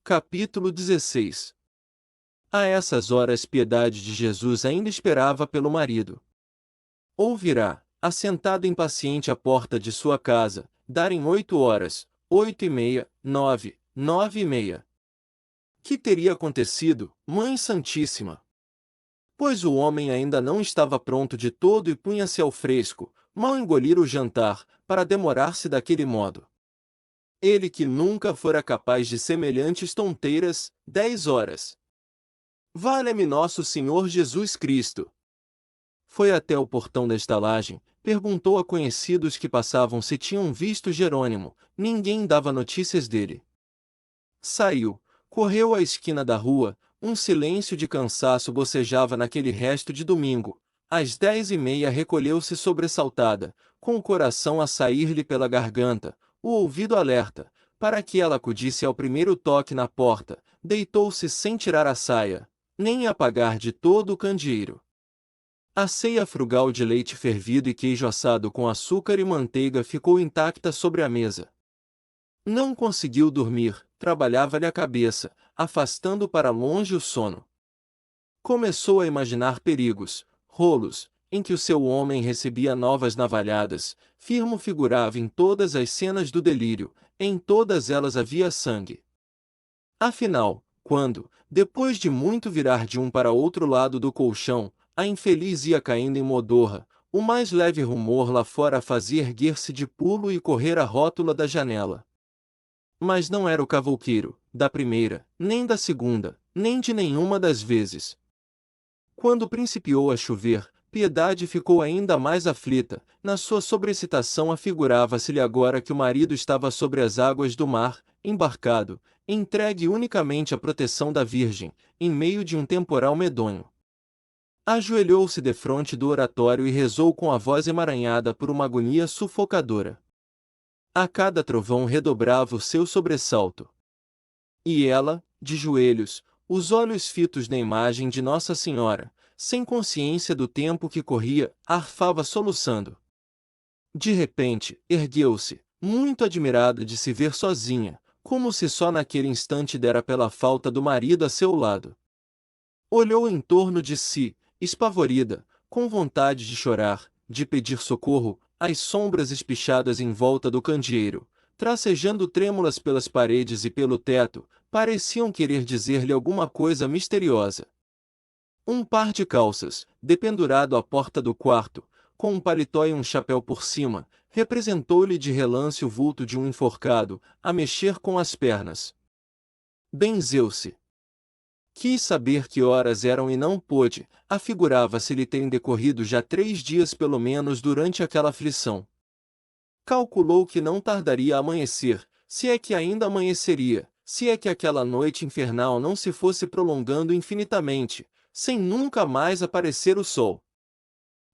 Capítulo 16. A essas horas Piedade de Jesus ainda esperava pelo marido. Ouvirá, assentado impaciente à porta de sua casa, darem 8 horas, 8:30, 9, 9:30. Que teria acontecido, Mãe Santíssima? Pois o homem ainda não estava pronto de todo e punha-se ao fresco, mal engolir o jantar, para demorar-se daquele modo. Ele que nunca fora capaz de semelhantes tonteiras, 10 horas. Valha-me nosso Senhor Jesus Cristo! Foi até o portão da estalagem, perguntou a conhecidos que passavam se tinham visto Jerônimo, ninguém dava notícias dele. Saiu, correu à esquina da rua, um silêncio de cansaço bocejava naquele resto de domingo. Às 10:30 recolheu-se sobressaltada, com o coração a sair-lhe pela garganta, o ouvido alerta, para que ela acudisse ao primeiro toque na porta, deitou-se sem tirar a saia, nem apagar de todo o candeeiro. A ceia frugal de leite fervido e queijo assado com açúcar e manteiga ficou intacta sobre a mesa. Não conseguiu dormir, trabalhava-lhe a cabeça, afastando para longe o sono. Começou a imaginar perigos, rolos, em que o seu homem recebia novas navalhadas, firmo figurava em todas as cenas do delírio, em todas elas havia sangue. Afinal, quando, depois de muito virar de um para outro lado do colchão, a infeliz ia caindo em modorra, o mais leve rumor lá fora a fazia erguer-se de pulo e correr à rótula da janela. Mas não era o cavouqueiro, da primeira, nem da segunda, nem de nenhuma das vezes. Quando principiou a chover, Piedade ficou ainda mais aflita, na sua sobrecitação afigurava-se-lhe agora que o marido estava sobre as águas do mar, embarcado, entregue unicamente à proteção da Virgem, em meio de um temporal medonho. Ajoelhou-se defronte do oratório e rezou com a voz emaranhada por uma agonia sufocadora. A cada trovão redobrava o seu sobressalto. E ela, de joelhos, os olhos fitos na imagem de Nossa Senhora, sem consciência do tempo que corria, arfava soluçando. De repente, ergueu-se, muito admirada de se ver sozinha, como se só naquele instante dera pela falta do marido a seu lado. Olhou em torno de si, espavorida, com vontade de chorar, de pedir socorro, as sombras espichadas em volta do candeeiro, tracejando trêmulas pelas paredes e pelo teto, pareciam querer dizer-lhe alguma coisa misteriosa. Um par de calças, dependurado à porta do quarto, com um paletó e um chapéu por cima, representou-lhe de relance o vulto de um enforcado, a mexer com as pernas. Benzeu-se. Quis saber que horas eram e não pôde, afigurava-se-lhe terem decorrido já 3 dias pelo menos durante aquela aflição. Calculou que não tardaria a amanhecer, se é que ainda amanheceria, se é que aquela noite infernal não se fosse prolongando infinitamente, sem nunca mais aparecer o sol.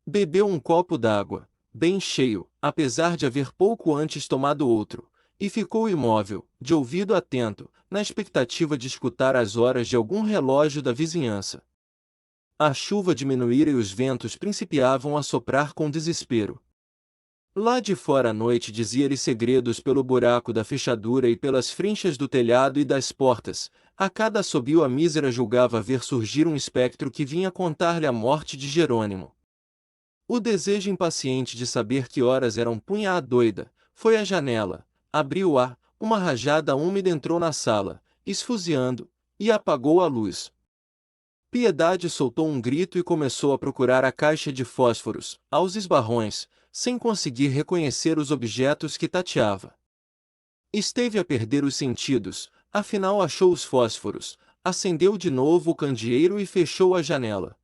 Bebeu um copo d'água, bem cheio, apesar de haver pouco antes tomado outro, e ficou imóvel, de ouvido atento, na expectativa de escutar as horas de algum relógio da vizinhança. A chuva diminuíra e os ventos principiavam a soprar com desespero. Lá de fora a noite dizia-lhe segredos pelo buraco da fechadura e pelas frinchas do telhado e das portas. A cada assobio a mísera julgava ver surgir um espectro que vinha contar-lhe a morte de Jerônimo. O desejo impaciente de saber que horas eram punha-a doida, foi à janela, abriu-a, uma rajada úmida entrou na sala, esfuziando, e apagou a luz. Piedade soltou um grito e começou a procurar a caixa de fósforos, aos esbarrões, sem conseguir reconhecer os objetos que tateava. Esteve a perder os sentidos, afinal achou os fósforos, acendeu de novo o candeeiro e fechou a janela.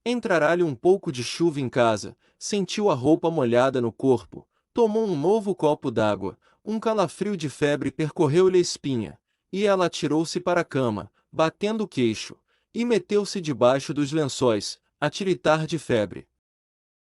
Entrará-lhe um pouco de chuva em casa, sentiu a roupa molhada no corpo, tomou um novo copo d'água, um calafrio de febre percorreu-lhe a espinha, e ela atirou-se para a cama, batendo o queixo, e meteu-se debaixo dos lençóis, a tiritar de febre.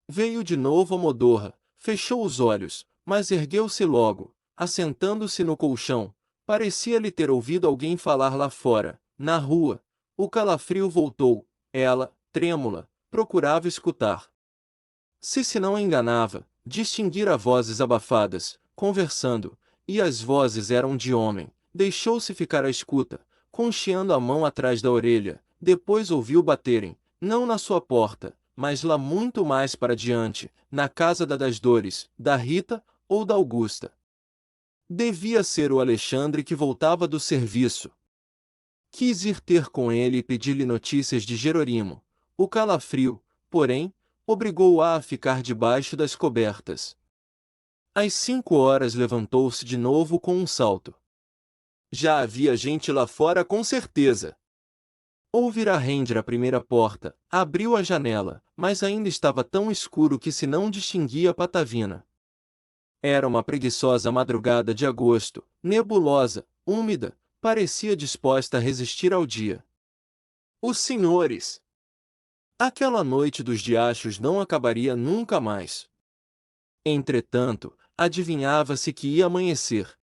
Veio de novo a modorra, fechou os olhos, mas ergueu-se logo, assentando-se no colchão, parecia-lhe ter ouvido alguém falar lá fora, na rua. O calafrio voltou, ela, trêmula, procurava escutar. Se não enganava, distinguira vozes abafadas, conversando, e as vozes eram de homem, deixou-se ficar à escuta, concheando a mão atrás da orelha, depois ouviu baterem, não na sua porta, mas lá muito mais para diante, na casa das Dores, da Rita ou da Augusta. Devia ser o Alexandre que voltava do serviço. Quis ir ter com ele e pedir-lhe notícias de Jerorimo. O calafrio, porém, obrigou-a a ficar debaixo das cobertas. Às 5 horas levantou-se de novo com um salto. Já havia gente lá fora com certeza. Ouvira render a primeira porta, abriu a janela, mas ainda estava tão escuro que se não distinguia Patavina. Era uma preguiçosa madrugada de agosto, nebulosa, úmida, parecia disposta a resistir ao dia. Os senhores! Aquela noite dos diachos não acabaria nunca mais. Entretanto, adivinhava-se que ia amanhecer.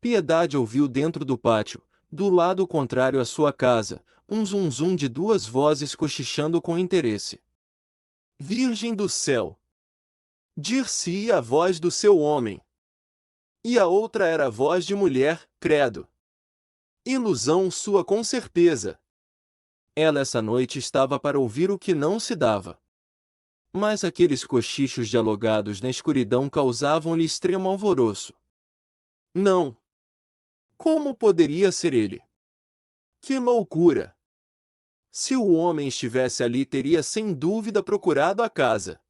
Piedade ouviu dentro do pátio, do lado contrário à sua casa, um zum-zum de duas vozes cochichando com interesse. Virgem do céu! Dir-se-ia a voz do seu homem. E a outra era a voz de mulher, credo. Ilusão sua com certeza. Ela essa noite estava para ouvir o que não se dava. Mas aqueles cochichos dialogados na escuridão causavam-lhe extremo alvoroço. Não! Como poderia ser ele? Que loucura! Se o homem estivesse ali, teria sem dúvida procurado a casa.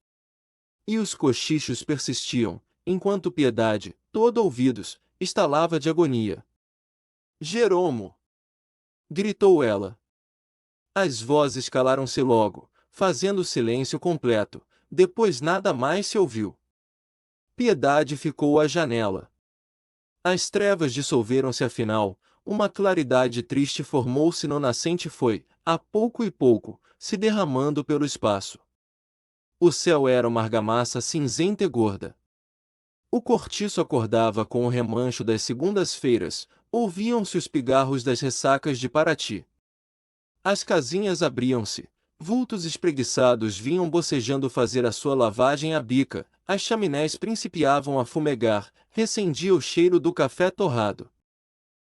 E os cochichos persistiam, enquanto Piedade, toda ouvidos, estalava de agonia. Jeromo! Gritou ela. As vozes calaram-se logo, fazendo silêncio completo, depois nada mais se ouviu. Piedade ficou à janela. As trevas dissolveram-se afinal, uma claridade triste formou-se no nascente e foi, a pouco e pouco, se derramando pelo espaço. O céu era uma argamassa cinzenta e gorda. O cortiço acordava com o remancho das segundas-feiras, ouviam-se os pigarros das ressacas de Paraty. As casinhas abriam-se, vultos espreguiçados vinham bocejando fazer a sua lavagem à bica, as chaminés principiavam a fumegar, recendia o cheiro do café torrado.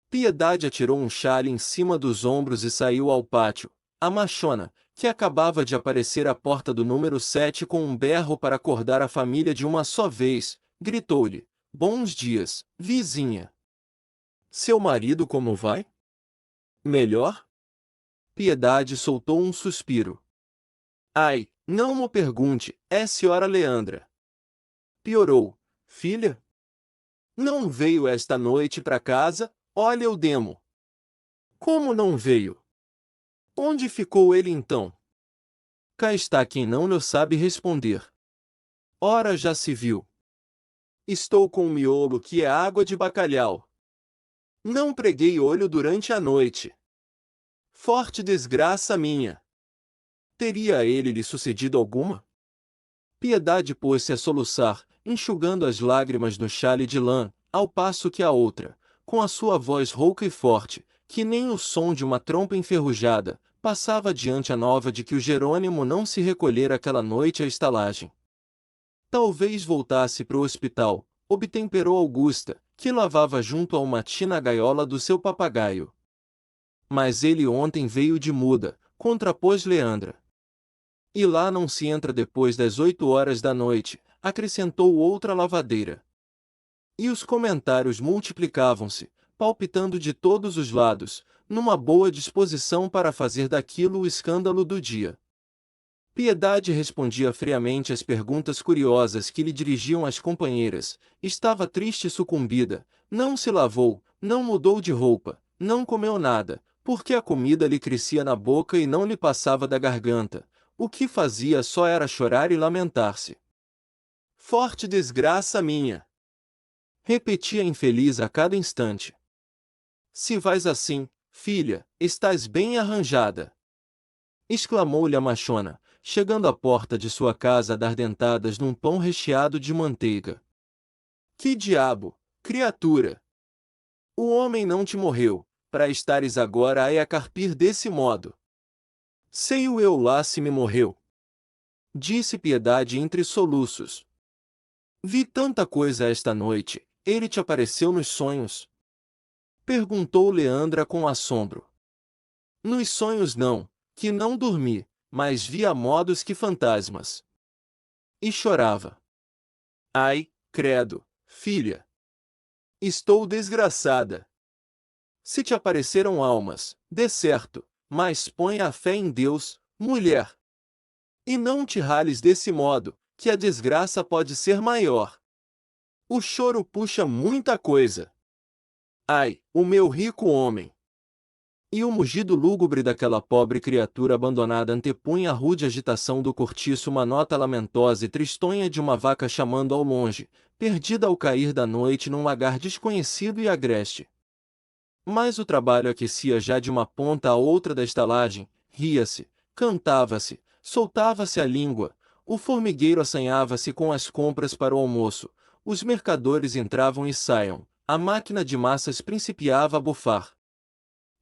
Piedade atirou um chale em cima dos ombros e saiu ao pátio. A machona, que acabava de aparecer à porta do número 7 com um berro para acordar a família de uma só vez, gritou-lhe: Bons dias, vizinha. Seu marido como vai? Melhor? Piedade soltou um suspiro. Ai, não mo pergunte, é senhora Leandra. Piorou, filha? Não veio esta noite para casa, olha o demo. Como não veio? Onde ficou ele então? Cá está quem não lhe sabe responder. Ora já se viu. Estou com um miolo que é água de bacalhau. Não preguei olho durante a noite. Forte desgraça minha. Teria a ele lhe sucedido alguma? Piedade pôs-se a soluçar, enxugando as lágrimas no chale de lã, ao passo que a outra, com a sua voz rouca e forte, que nem o som de uma trompa enferrujada, passava adiante a nova de que o Jerônimo não se recolhera aquela noite à estalagem. Talvez voltasse para o hospital, obtemperou Augusta, que lavava junto a uma tina gaiola do seu papagaio. Mas ele ontem veio de muda, contrapôs Leandra. E lá não se entra depois das 8 horas da noite, acrescentou outra lavadeira. E os comentários multiplicavam-se, palpitando de todos os lados, numa boa disposição para fazer daquilo o escândalo do dia. Piedade respondia friamente às perguntas curiosas que lhe dirigiam as companheiras, estava triste e sucumbida, não se lavou, não mudou de roupa, não comeu nada, porque a comida lhe crescia na boca e não lhe passava da garganta, o que fazia só era chorar e lamentar-se. Forte desgraça minha! Repetia infeliz a cada instante. Se vais assim, filha, estás bem arranjada! Exclamou-lhe a machona, chegando à porta de sua casa a dar dentadas num pão recheado de manteiga. Que diabo, criatura! O homem não te morreu, para estares agora a carpir desse modo. Sei-o eu lá se me morreu. Disse Piedade entre soluços. Vi tanta coisa esta noite, ele te apareceu nos sonhos. Perguntou Leandra com assombro. Nos sonhos não, que não dormi, mas via modos que fantasmas. E chorava. Ai, credo, filha. Estou desgraçada. Se te apareceram almas, dê certo, mas põe a fé em Deus, mulher. E não te rales desse modo, que a desgraça pode ser maior. O choro puxa muita coisa. Ai, o meu rico homem! E o mugido lúgubre daquela pobre criatura abandonada antepunha à rude agitação do cortiço uma nota lamentosa e tristonha de uma vaca chamando ao longe, perdida ao cair da noite num lagar desconhecido e agreste. Mas o trabalho aquecia já de uma ponta à outra da estalagem, ria-se, cantava-se, soltava-se a língua, o formigueiro assanhava-se com as compras para o almoço, os mercadores entravam e saiam, a máquina de massas principiava a bufar.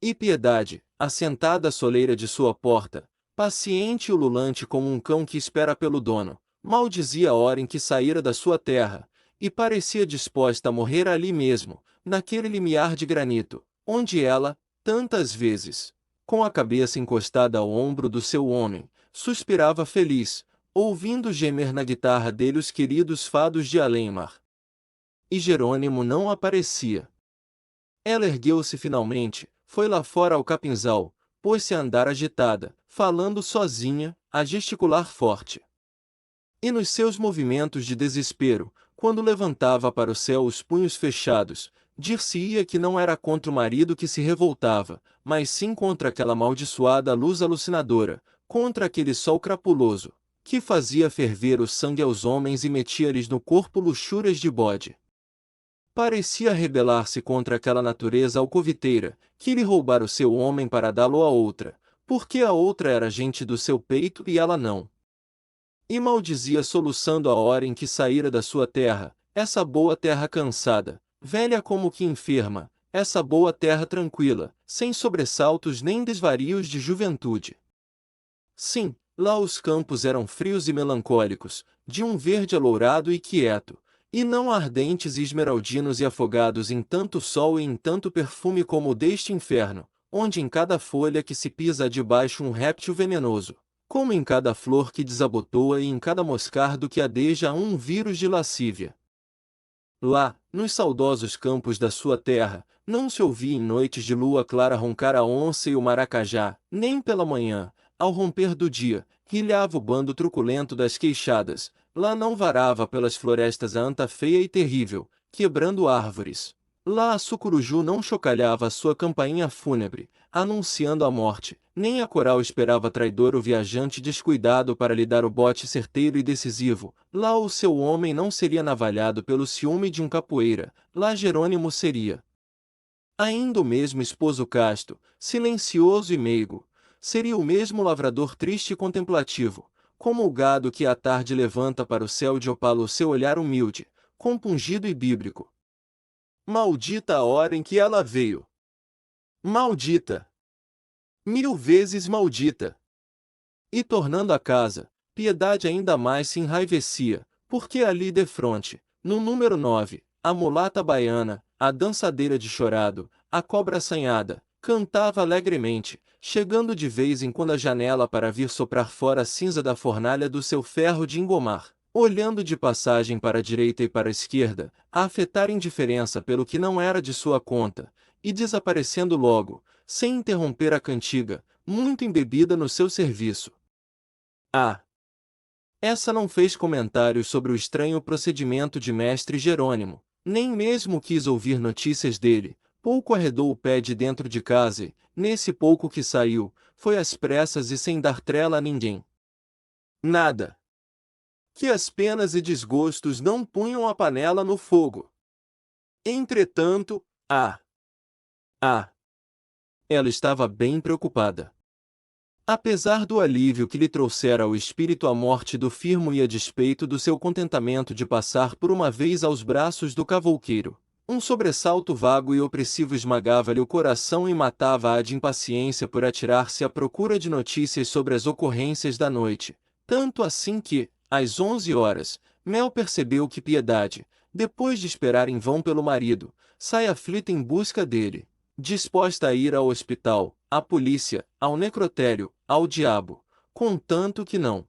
E Piedade, assentada à soleira de sua porta, paciente e ululante como um cão que espera pelo dono, maldizia a hora em que saíra da sua terra, e parecia disposta a morrer ali mesmo, naquele limiar de granito, onde ela, tantas vezes, com a cabeça encostada ao ombro do seu homem, suspirava feliz, ouvindo gemer na guitarra dele os queridos fados de além-mar. E Jerônimo não aparecia. Ela ergueu-se finalmente, foi lá fora ao capinzal, pôs-se a andar agitada, falando sozinha, a gesticular forte. E nos seus movimentos de desespero, quando levantava para o céu os punhos fechados, dir-se-ia que não era contra o marido que se revoltava, mas sim contra aquela amaldiçoada luz alucinadora, contra aquele sol crapuloso, que fazia ferver o sangue aos homens e metia-lhes no corpo luxúrias de bode. Parecia rebelar-se contra aquela natureza alcoviteira, que lhe roubara o seu homem para dá-lo a outra, porque a outra era gente do seu peito e ela não. E maldizia soluçando a hora em que saíra da sua terra, essa boa terra cansada, velha como que enferma, essa boa terra tranquila, sem sobressaltos nem desvarios de juventude. Sim, lá os campos eram frios e melancólicos, de um verde alourado e quieto, e não ardentes e esmeraldinos e afogados em tanto sol e em tanto perfume como o deste inferno, onde em cada folha que se pisa há debaixo um réptil venenoso, como em cada flor que desabotoa e em cada moscardo que adeja um vírus de lascívia. Lá, nos saudosos campos da sua terra, não se ouvia em noites de lua clara roncar a onça e o maracajá, nem pela manhã, ao romper do dia, rilhava o bando truculento das queixadas. Lá não varava pelas florestas a anta feia e terrível, quebrando árvores. Lá a sucuruju não chocalhava a sua campainha fúnebre, anunciando a morte, nem a coral esperava traidor o viajante descuidado para lhe dar o bote certeiro e decisivo. Lá o seu homem não seria navalhado pelo ciúme de um capoeira, lá Jerônimo seria ainda o mesmo esposo casto, silencioso e meigo, seria o mesmo lavrador triste e contemplativo, como o gado que à tarde levanta para o céu de opala o seu olhar humilde, compungido e bíblico. Maldita a hora em que ela veio! Maldita! 1000 vezes maldita! E tornando a casa, Piedade ainda mais se enraivecia, porque ali defronte, no número 9, a mulata baiana, a dançadeira de chorado, a cobra assanhada, cantava alegremente, chegando de vez em quando à janela para vir soprar fora a cinza da fornalha do seu ferro de engomar, olhando de passagem para a direita e para a esquerda, a afetar indiferença pelo que não era de sua conta, e desaparecendo logo, sem interromper a cantiga, muito embebida no seu serviço. Ah! Essa não fez comentários sobre o estranho procedimento de mestre Jerônimo, nem mesmo quis ouvir notícias dele, pouco arredou o pé de dentro de casa e, nesse pouco que saiu, foi às pressas e sem dar trela a ninguém. Nada. Que as penas e desgostos não punham a panela no fogo. Entretanto, ela estava bem preocupada. Apesar do alívio que lhe trouxera ao espírito a morte do Firmo e a despeito do seu contentamento de passar por uma vez aos braços do cavouqueiro, um sobressalto vago e opressivo esmagava-lhe o coração e matava-a de impaciência por atirar-se à procura de notícias sobre as ocorrências da noite, tanto assim que, às 11 horas, Mel percebeu que Piedade, depois de esperar em vão pelo marido, sai aflita em busca dele, disposta a ir ao hospital, à polícia, ao necrotério, ao diabo, contanto que não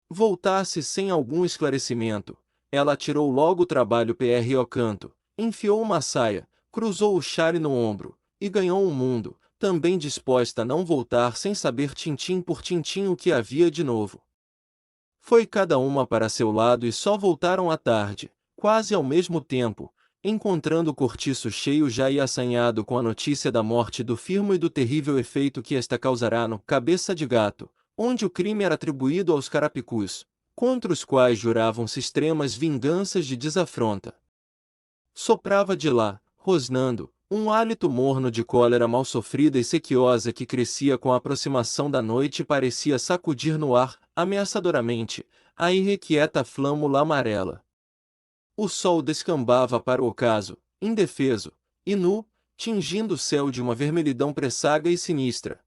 voltasse sem algum esclarecimento. Ela tirou logo o trabalho pro canto, enfiou uma saia, cruzou o chale no ombro, e ganhou o mundo, também disposta a não voltar sem saber tintim por tintim o que havia de novo. Foi cada uma para seu lado e só voltaram à tarde, quase ao mesmo tempo, encontrando o cortiço cheio já e assanhado com a notícia da morte do Firmo e do terrível efeito que esta causará no Cabeça de Gato, onde o crime era atribuído aos carapicus, contra os quais juravam-se extremas vinganças de desafronta. Soprava de lá, rosnando, um hálito morno de cólera mal sofrida e sequiosa que crescia com a aproximação da noite e parecia sacudir no ar, ameaçadoramente, a irrequieta flâmula amarela. O sol descambava para o ocaso, indefeso, e nu, tingindo o céu de uma vermelhidão pressaga e sinistra.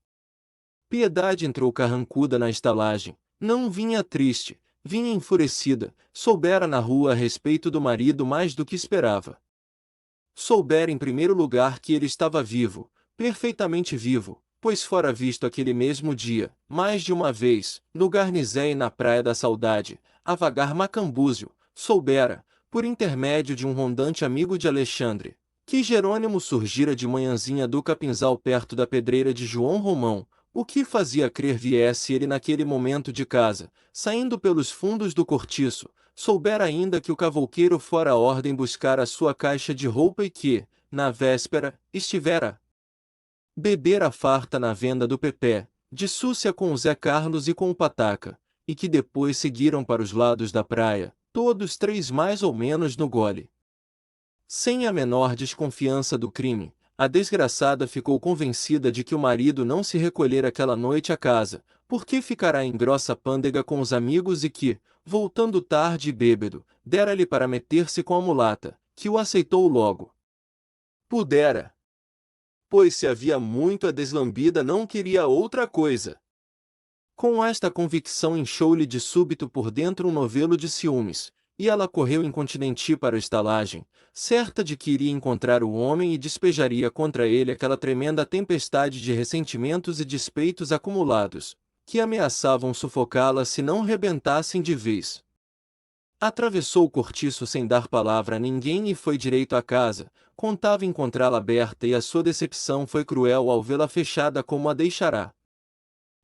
Piedade entrou carrancuda na estalagem, não vinha triste, vinha enfurecida, soubera na rua a respeito do marido mais do que esperava. Soubera em primeiro lugar que ele estava vivo, perfeitamente vivo, pois fora visto aquele mesmo dia, mais de uma vez, no Garnizé e na Praia da Saudade, a vagar Macambúzio. Soubera, por intermédio de um rondante amigo de Alexandre, que Jerônimo surgira de manhãzinha do capinzal perto da pedreira de João Romão, o que fazia crer viesse ele naquele momento de casa, saindo pelos fundos do cortiço. Soubera ainda que o cavouqueiro fora à ordem buscar a sua caixa de roupa e que, na véspera, estivera bebera farta na venda do Pepé, de súcia com o Zé Carlos e com o Pataca, e que depois seguiram para os lados da praia, todos três mais ou menos no gole. Sem a menor desconfiança do crime, a desgraçada ficou convencida de que o marido não se recolhera aquela noite à casa, porque ficará em grossa pândega com os amigos e que, voltando tarde e bêbado, dera-lhe para meter-se com a mulata, que o aceitou logo. Pudera. Pois se havia muito a deslambida não queria outra coisa. Com esta convicção inchou-lhe de súbito por dentro um novelo de ciúmes, e ela correu incontinenti para a estalagem, certa de que iria encontrar o homem e despejaria contra ele aquela tremenda tempestade de ressentimentos e despeitos acumulados, que ameaçavam sufocá-la se não rebentassem de vez. Atravessou o cortiço sem dar palavra a ninguém e foi direito à casa. Contava encontrá-la aberta e a sua decepção foi cruel ao vê-la fechada como a deixará.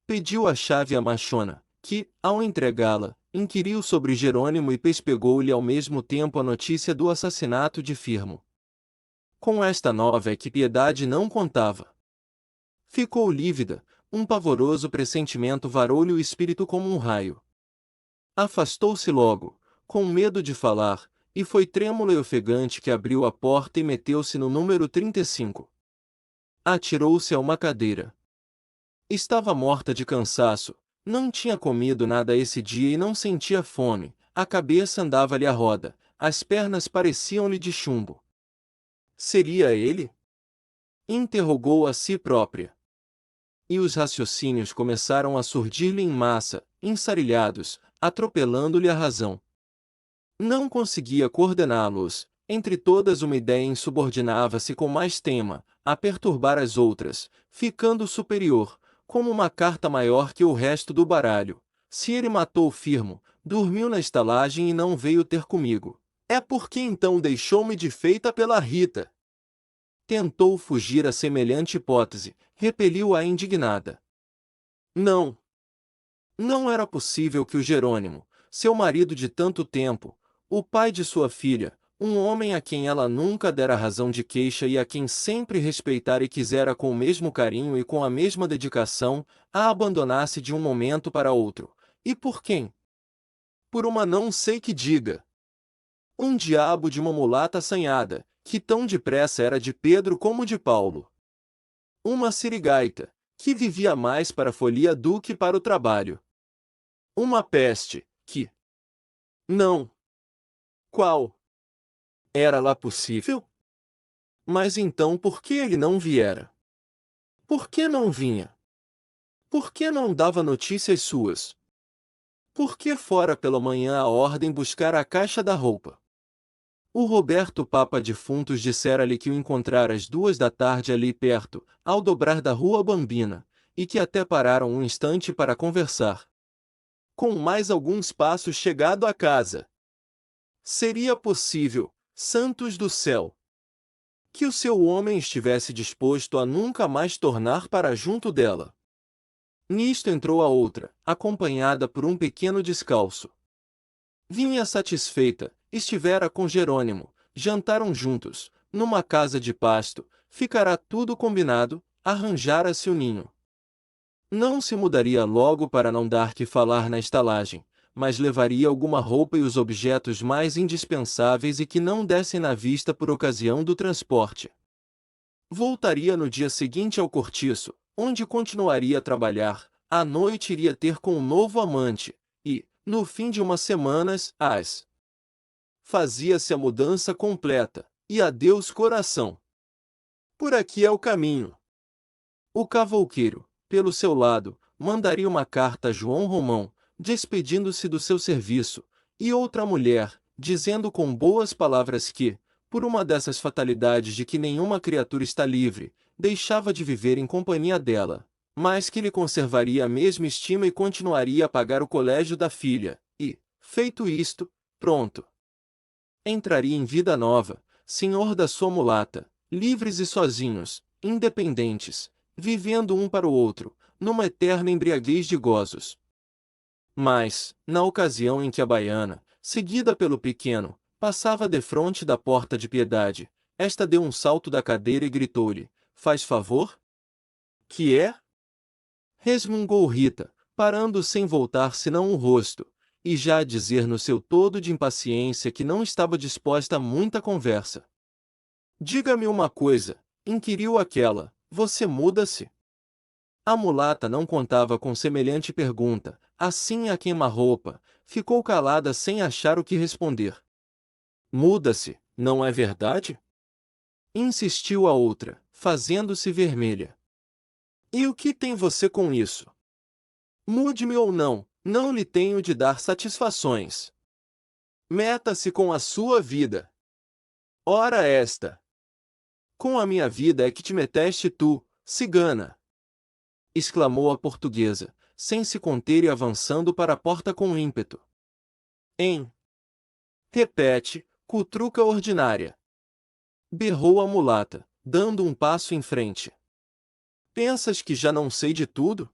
Pediu a chave à machona, que, ao entregá-la, inquiriu sobre Jerônimo e pespegou-lhe ao mesmo tempo a notícia do assassinato de Firmo. Com esta nova é que Piedade não contava. Ficou lívida, um pavoroso pressentimento varou-lhe o espírito como um raio. Afastou-se logo, com medo de falar, e foi trêmula e ofegante que abriu a porta e meteu-se no número 35. Atirou-se a uma cadeira. Estava morta de cansaço, não tinha comido nada esse dia e não sentia fome, a cabeça andava-lhe à roda, as pernas pareciam-lhe de chumbo. Seria ele? Interrogou a si própria. E os raciocínios começaram a surgir-lhe em massa, ensarilhados, atropelando-lhe a razão. Não conseguia coordená-los, entre todas uma ideia insubordinava-se com mais tema, a perturbar as outras, ficando superior, como uma carta maior que o resto do baralho. Se ele matou o Firmo, dormiu na estalagem e não veio ter comigo, é porque então deixou-me de feita pela Rita. Tentou fugir a semelhante hipótese, repeliu-a indignada. Não. Não era possível que o Jerônimo, seu marido de tanto tempo, o pai de sua filha, um homem a quem ela nunca dera razão de queixa e a quem sempre respeitara e quisera com o mesmo carinho e com a mesma dedicação, a abandonasse de um momento para outro. E por quem? Por uma não sei que diga. Um diabo de uma mulata assanhada, que tão depressa era de Pedro como de Paulo. Uma sirigaita, que vivia mais para a folia do que para o trabalho. Uma peste, que... Não. Qual? Era lá possível? Mas então por que ele não viera? Por que não vinha? Por que não dava notícias suas? Por que fora pela manhã à ordem buscar a caixa da roupa? O Roberto Papa Defuntos dissera-lhe que o encontrara às 2 da tarde ali perto, ao dobrar da Rua Bambina, e que até pararam um instante para conversar. Com mais alguns passos chegado à casa. Seria possível, santos do céu, que o seu homem estivesse disposto a nunca mais tornar para junto dela. Nisto entrou a outra, acompanhada por um pequeno descalço. Vinha satisfeita, estivera com Jerônimo, jantaram juntos, numa casa de pasto, ficará tudo combinado, arranjara-se o ninho. Não se mudaria logo para não dar que falar na estalagem, mas levaria alguma roupa e os objetos mais indispensáveis e que não dessem na vista por ocasião do transporte. Voltaria no dia seguinte ao cortiço, onde continuaria a trabalhar, à noite iria ter com um novo amante, e, no fim de umas semanas, fazia-se a mudança completa, e adeus coração. Por aqui é o caminho. O cavouqueiro, pelo seu lado, mandaria uma carta a João Romão, despedindo-se do seu serviço, e outra mulher, dizendo com boas palavras que, por uma dessas fatalidades de que nenhuma criatura está livre, deixava de viver em companhia dela, mas que lhe conservaria a mesma estima e continuaria a pagar o colégio da filha, e, feito isto, pronto. Entraria em vida nova, senhor da sua mulata, livres e sozinhos, independentes, vivendo um para o outro, numa eterna embriaguez de gozos. Mas, na ocasião em que a baiana, seguida pelo pequeno, passava defronte da porta de Piedade, esta deu um salto da cadeira e gritou-lhe: "Faz favor?" "Que é?" resmungou Rita, parando sem voltar senão o rosto, e já a dizer no seu todo de impaciência que não estava disposta a muita conversa. "Diga-me uma coisa", inquiriu aquela, "você muda-se?" A mulata não contava com semelhante pergunta, assim a queima-roupa, ficou calada sem achar o que responder. "Muda-se, não é verdade?" insistiu a outra, fazendo-se vermelha. "E o que tem você com isso? Mude-me ou não, não lhe tenho de dar satisfações. Meta-se com a sua vida." "Ora esta! Com a minha vida é que te meteste tu, cigana!" exclamou a portuguesa, sem se conter e avançando para a porta com ímpeto. "Hein? Repete, cutruca ordinária!" berrou a mulata, dando um passo em frente. "Pensas que já não sei de tudo?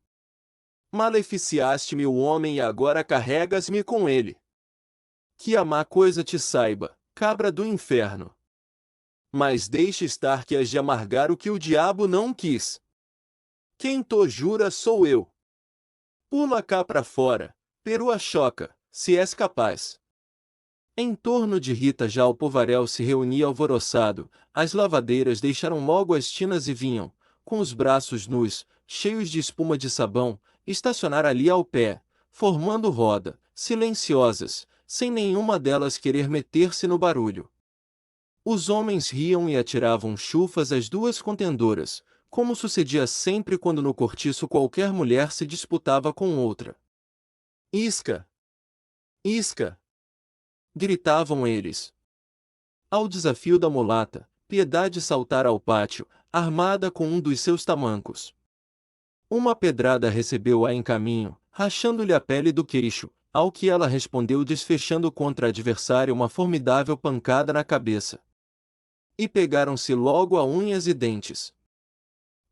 Maleficiaste-me o homem e agora carregas-me com ele. Que a má coisa te saiba, cabra do inferno. Mas deixe estar que has de amargar o que o diabo não quis. Quem to jura sou eu. Pula cá pra fora, perua choca, se és capaz." Em torno de Rita já o povaréu se reunia alvoroçado, as lavadeiras deixaram logo as tinas e vinham, com os braços nus, cheios de espuma de sabão, estacionar ali ao pé, formando roda, silenciosas, sem nenhuma delas querer meter-se no barulho. Os homens riam e atiravam chufas às duas contendoras, como sucedia sempre quando no cortiço qualquer mulher se disputava com outra. "Isca! Isca!" gritavam eles. Ao desafio da mulata, Piedade saltara ao pátio, armada com um dos seus tamancos. Uma pedrada recebeu-a em caminho, rachando-lhe a pele do queixo, ao que ela respondeu desfechando contra a adversária uma formidável pancada na cabeça. E pegaram-se logo a unhas e dentes.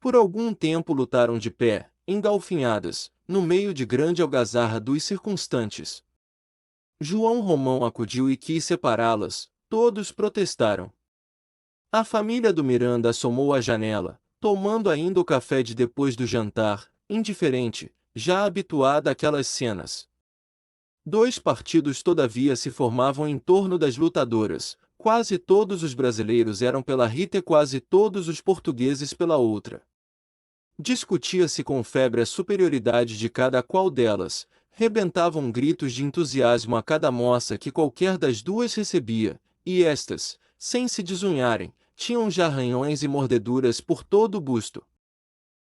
Por algum tempo lutaram de pé, engalfinhadas, no meio de grande algazarra dos circunstantes. João Romão acudiu e quis separá-las, todos protestaram. A família do Miranda assomou à janela, tomando ainda o café de depois do jantar, indiferente, já habituada àquelas cenas. Dois partidos todavia se formavam em torno das lutadoras, quase todos os brasileiros eram pela Rita e quase todos os portugueses pela outra. Discutia-se com febre a superioridade de cada qual delas, rebentavam gritos de entusiasmo a cada moça que qualquer das duas recebia, e estas, sem se desunharem, tinham já arranhões e mordeduras por todo o busto.